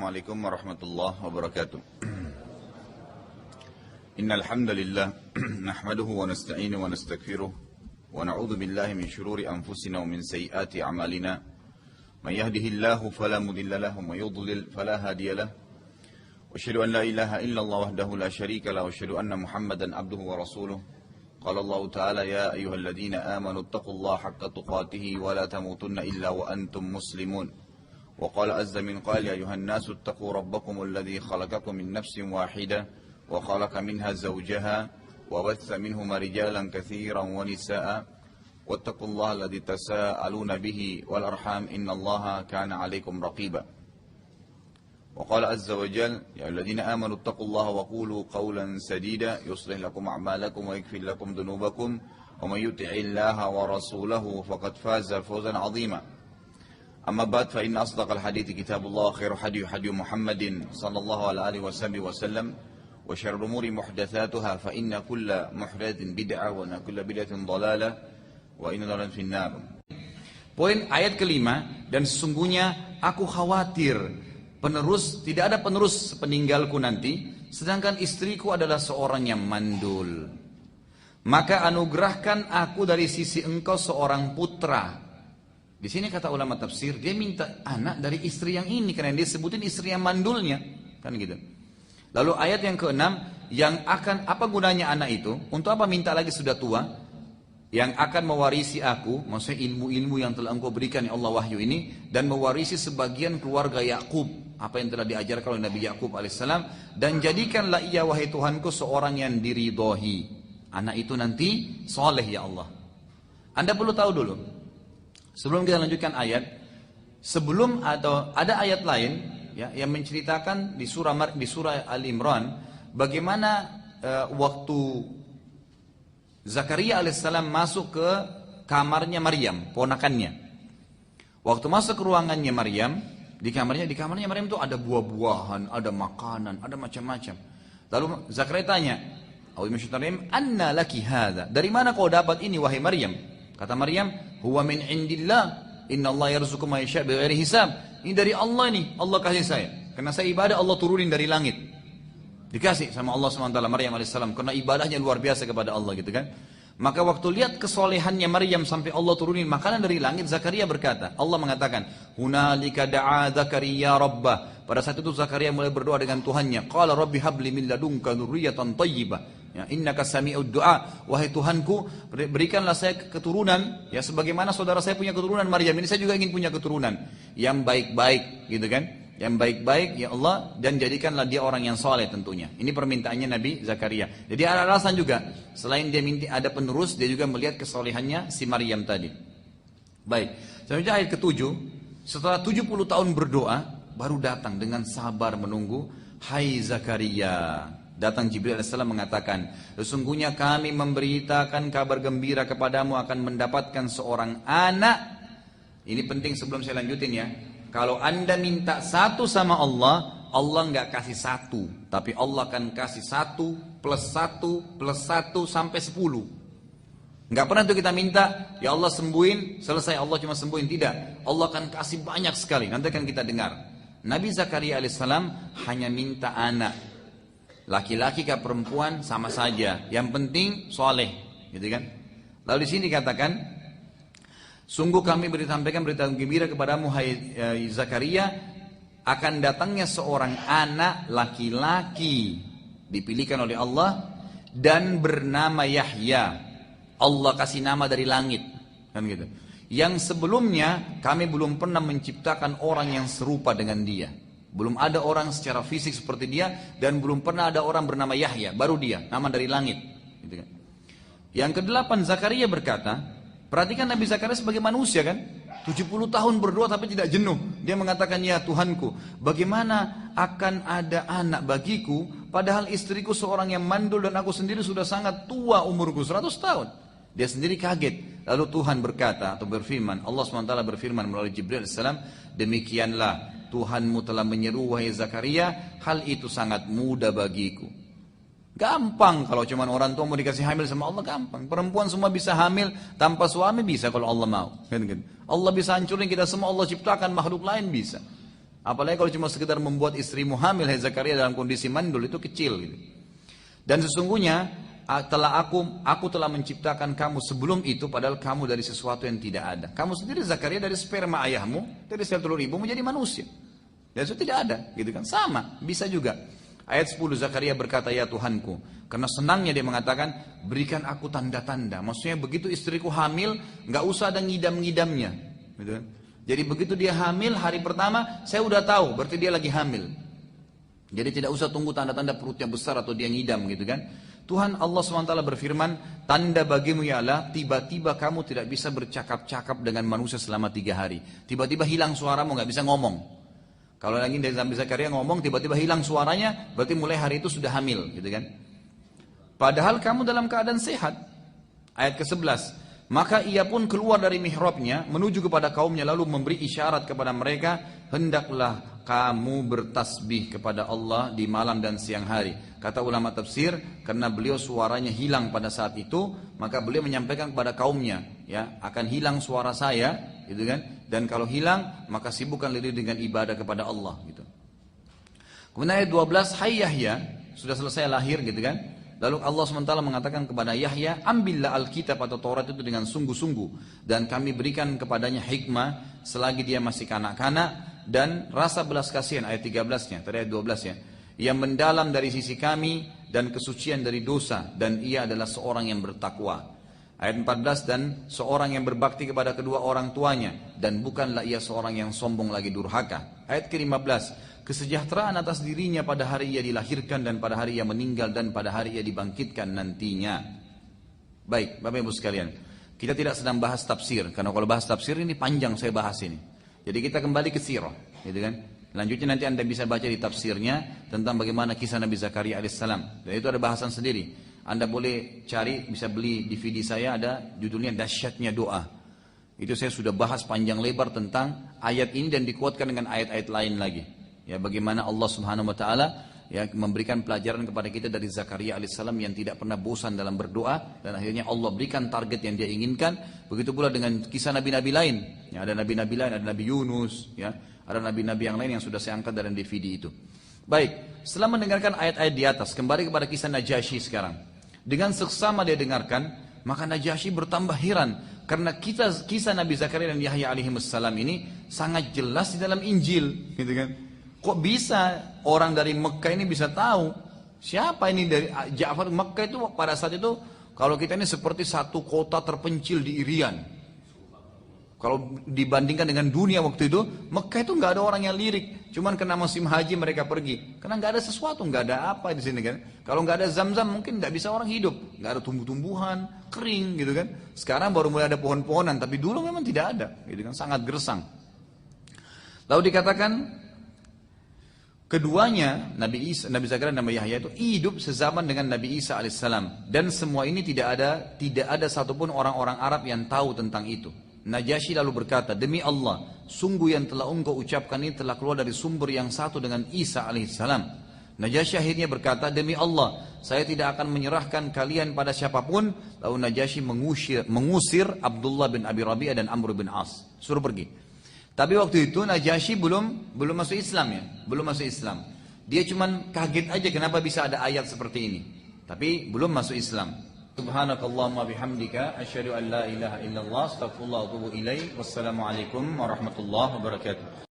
Assalamualaikum warahmatullahi wabarakatuh. Innal hamdalillah nahmaduhu wa nasta'inuhu wa nastaghfiruh wa na'udzu billahi min shururi anfusina wa min sayyiati a'malina. May yahdihillahu fala mudilla lahu wa may yudlil fala hadiya lahu. Wa asyhadu an la ilaha illallah wahdahu la syarika lahu wa asyhadu anna Muhammadan abduhu wa rasuluh. Qala Allah Ta'ala ya ayyuhalladzina amanu taqullaha haqqa tuqatih wa la tamutunna illa wa antum muslimun. وقال عز من قال يا أيها الناس اتقوا ربكم الذي خلقكم من نفس واحدة وخلق منها زوجها وبث منهما رجالا كثيرا ونساء واتقوا الله الذي تساءلون به والأرحام إن الله كان عليكم رقيبا وقال عز وجل يا الذين آمنوا اتقوا الله وقولوا قولا سديدا يصلح لكم أعمالكم ويغفر لكم ذنوبكم ومن يطع الله ورسوله فقد فاز فوزا عظيما أما بعد فإن أصدق الحديث كتاب الله خير حديث محمد صلى الله عليه وسلم وشر الأمور محدثاتها فإن كل محدث بدعة وإن كل بدعة ضلالة وإن ضلالة في النار. Poin ayat kelima, dan sesungguhnya aku khawatir tidak ada penerus peninggalku nanti, sedangkan istriku adalah seorang yang mandul. Maka anugerahkan aku dari sisi engkau seorang putra. Di sini kata ulama tafsir, dia minta anak dari istri yang ini karena dia sebutin istri yang mandulnya, kan gitu. Lalu ayat yang keenam, yang akan apa gunanya anak itu? Untuk apa minta lagi sudah tua? Yang akan mewarisi aku, maksudnya ilmu-ilmu yang telah engkau berikan ya Allah wahyu ini, dan mewarisi sebagian keluarga Yakub, apa yang telah diajarkan oleh Nabi Yakub alaihissalam, dan jadikanlah ia wahai Tuhanku seorang yang diridhoi. Anak itu nanti soleh ya Allah. Anda perlu tahu dulu. Sebelum kita lanjutkan ayat, sebelum atau ada ayat lain ya, yang menceritakan di surah Al-Imran bagaimana waktu Zakaria alaihissalam masuk ke kamarnya Maryam, ponakannya. Waktu masuk ke ruangannya Maryam, di kamarnya Maryam itu ada buah-buahan, ada makanan, ada macam-macam. Lalu Zakaria tanya, "Anna laki hadza?" Dari mana kau dapat ini wahai Maryam? Kata Maryam, "Huwa min indillah, innallaha yarzuqu man yasha' bighairi hisab." Ini dari Allah nih, Allah kasih saya. Karena saya ibadah, Allah turunin dari langit. Dikasih sama Allah SWT Maryam alaihissalam karena ibadahnya luar biasa kepada Allah gitu kan. Maka waktu lihat kesolehannya Maryam sampai Allah turunin makanan dari langit, Zakaria berkata, Allah mengatakan, "Hunalika da'a Zakaria rabbah." Pada saat itu Zakaria mulai berdoa dengan Tuhannya, "Qala rabbi habli min ladunka dzurriyyatan thayyibah." Ya, innaka sami'ud du'a, wahai Tuhanku, berikanlah saya keturunan ya sebagaimana saudara saya punya keturunan Maryam ini, saya juga ingin punya keturunan yang baik-baik gitu kan. Yang baik-baik ya Allah, dan jadikanlah dia orang yang soleh tentunya. Ini permintaannya Nabi Zakaria. Jadi ada alasan juga, selain dia minta ada penerus, dia juga melihat kesolehannya si Maryam tadi. Baik, selanjutnya ayat ke-7. Setelah 70 tahun berdoa, baru datang dengan sabar menunggu. "Hai Zakaria." Datang Jibril AS mengatakan, "Sesungguhnya kami memberitakan kabar gembira kepadamu akan mendapatkan seorang anak." Ini penting sebelum saya lanjutin ya. Kalau Anda minta satu sama Allah, Allah nggak kasih satu, tapi Allah akan kasih 1 plus 1 plus 1 sampai 10. Nggak pernah tuh kita minta, ya Allah sembuhin, selesai Allah cuma sembuhin. Tidak, Allah akan kasih banyak sekali. Nanti akan kita dengar. Nabi Zakaria alaihissalam hanya minta anak. Laki-laki ke perempuan sama saja, yang penting soleh, gitu kan? Lalu di sini dikatakan, sungguh kami sampaikan berita gembira kepadamu hai Zakaria, akan datangnya seorang anak laki-laki dipilihkan oleh Allah dan bernama Yahya. Allah kasih nama dari langit, kan gitu. Yang sebelumnya kami belum pernah menciptakan orang yang serupa dengan dia. Belum ada orang secara fisik seperti dia, dan belum pernah ada orang bernama Yahya, baru dia, nama dari langit. Gitu kan. Yang ke-8 Zakaria berkata, perhatikan Nabi Zakaria sebagai manusia kan, 70 tahun berdoa tapi tidak jenuh. Dia mengatakan, "Ya Tuhanku, bagaimana akan ada anak bagiku, padahal istriku seorang yang mandul dan aku sendiri sudah sangat tua umurku 100 tahun. Dia sendiri kaget. Lalu Tuhan berkata atau berfirman, Allah SWT berfirman melalui Jibril AS, "Demikianlah Tuhanmu telah menyeru wahai Zakaria, hal itu sangat mudah bagiku." Gampang kalau cuma orang tua mau dikasih hamil sama Allah, gampang. Perempuan semua bisa hamil tanpa suami, bisa kalau Allah mau. Allah bisa hancurin kita semua, Allah ciptakan makhluk lain bisa. Apalagi kalau cuma sekedar membuat istrimu hamil, hai Zakaria, dalam kondisi mandul, itu kecil gitu. Dan sesungguhnya aku telah menciptakan kamu sebelum itu, padahal kamu dari sesuatu yang tidak ada. Kamu sendiri Zakaria dari sperma ayahmu, dari sel telur ibumu menjadi manusia. Dan itu tidak ada, gitu kan? Sama, bisa juga. Ayat 10, Zakaria berkata, ya Tuhanku, karena senangnya dia mengatakan, berikan aku tanda-tanda. Maksudnya begitu istriku hamil, nggak usah ada ngidam-ngidamnya, gitu kan? Jadi begitu dia hamil, hari pertama saya udah tahu, berarti dia lagi hamil. Jadi tidak usah tunggu tanda-tanda perutnya besar atau dia ngidam, gitu kan? Tuhan Allah SWT berfirman, tanda bagimu ialah tiba-tiba kamu tidak bisa bercakap-cakap dengan manusia selama 3 hari. Tiba-tiba hilang suaramu, nggak bisa ngomong. Kalau lagi dari Nabi Zakaria ngomong, tiba-tiba hilang suaranya, berarti mulai hari itu sudah hamil, gitu kan? Padahal kamu dalam keadaan sehat. Ayat ke-11. Maka ia pun keluar dari mihrabnya, menuju kepada kaumnya, lalu memberi isyarat kepada mereka, hendaklah kamu bertasbih kepada Allah di malam dan siang hari. Kata ulama tafsir, karena beliau suaranya hilang pada saat itu, maka beliau menyampaikan kepada kaumnya, ya, akan hilang suara saya, gitu kan? Dan kalau hilang, maka sibukkan diri dengan ibadah kepada Allah, gitu. Kemudian ayat 12, hai Yahya, sudah selesai lahir, gitu kan? Lalu Allah SWT mengatakan kepada Yahya, ambillah Alkitab atau Taurat itu dengan sungguh-sungguh, dan kami berikan kepadanya hikmah selagi dia masih kanak-kanak, dan rasa belas kasihan, ayat 13-nya, tadi ayat 12 ya, yang mendalam dari sisi kami, dan kesucian dari dosa, dan ia adalah seorang yang bertakwa. Ayat 14, dan seorang yang berbakti kepada kedua orang tuanya, dan bukanlah ia seorang yang sombong lagi durhaka. Ayat ke-15, kesejahteraan atas dirinya pada hari ia dilahirkan, dan pada hari ia meninggal, dan pada hari ia dibangkitkan nantinya. Baik, Bapak Ibu sekalian, kita tidak sedang bahas tafsir, karena kalau bahas tafsir ini panjang saya bahas ini. Jadi kita kembali ke sirah, gitu kan? Lanjutnya nanti Anda bisa baca di tafsirnya tentang bagaimana kisah Nabi Zakaria alaihissalam. Dan itu ada bahasan sendiri. Anda boleh cari, bisa beli DVD saya, ada judulnya Dahsyatnya Doa. Itu saya sudah bahas panjang lebar tentang ayat ini dan dikuatkan dengan ayat-ayat lain lagi. Ya, bagaimana Allah Subhanahu wa taala ya memberikan pelajaran kepada kita dari Zakaria alaihissalam yang tidak pernah bosan dalam berdoa, dan akhirnya Allah berikan target yang dia inginkan. Begitu pula dengan kisah nabi-nabi lain. Ya, ada nabi-nabi lain, ada Nabi Yunus, ya, ada nabi-nabi yang lain yang sudah saya angkat dalam DVD itu. Baik, setelah mendengarkan ayat-ayat di atas, kembali kepada kisah Najasyi sekarang. Dengan seksama dia dengarkan, maka Najasyi bertambah heran karena kisah Nabi Zakaria dan Yahya alaihissalam ini sangat jelas di dalam Injil, gitu kan? Kok bisa orang dari Mekah ini bisa tahu siapa ini dari Ja'far? Mekah itu pada saat itu, kalau kita ini seperti satu kota terpencil di Irian. Kalau dibandingkan dengan dunia waktu itu, Mekah itu nggak ada orang yang lirik. Cuman kena musim haji mereka pergi, karena nggak ada sesuatu, nggak ada apa di sini kan. Kalau nggak ada Zam-Zam mungkin nggak bisa orang hidup, nggak ada tumbuh-tumbuhan, kering gitu kan. Sekarang baru mulai ada pohon-pohonan, tapi dulu memang tidak ada, gitu kan, sangat gersang. Lalu dikatakan keduanya, Nabi Zakaria dan Nabi Yahya itu hidup sezaman dengan Nabi Isa alaihissalam, dan semua ini tidak ada satupun orang-orang Arab yang tahu tentang itu. Najasyi lalu berkata, demi Allah, sungguh yang telah engkau ucapkan ini telah keluar dari sumber yang satu dengan Isa alaihissalam. Najasyi akhirnya berkata, demi Allah, saya tidak akan menyerahkan kalian pada siapapun. Lalu Najasyi mengusir Abdullah bin Abi Rabi'ah dan Amr bin As, suruh pergi. Tapi waktu itu Najasyi belum masuk Islam ya, belum masuk Islam. Dia cuman kaget aja kenapa bisa ada ayat seperti ini, tapi belum masuk Islam. Subhanakallahumma bihamdika asyhadu an la ilaha illallah astaghfirullah wa atubu ilaik. Wassalamualaikum warahmatullahi wabarakatuh.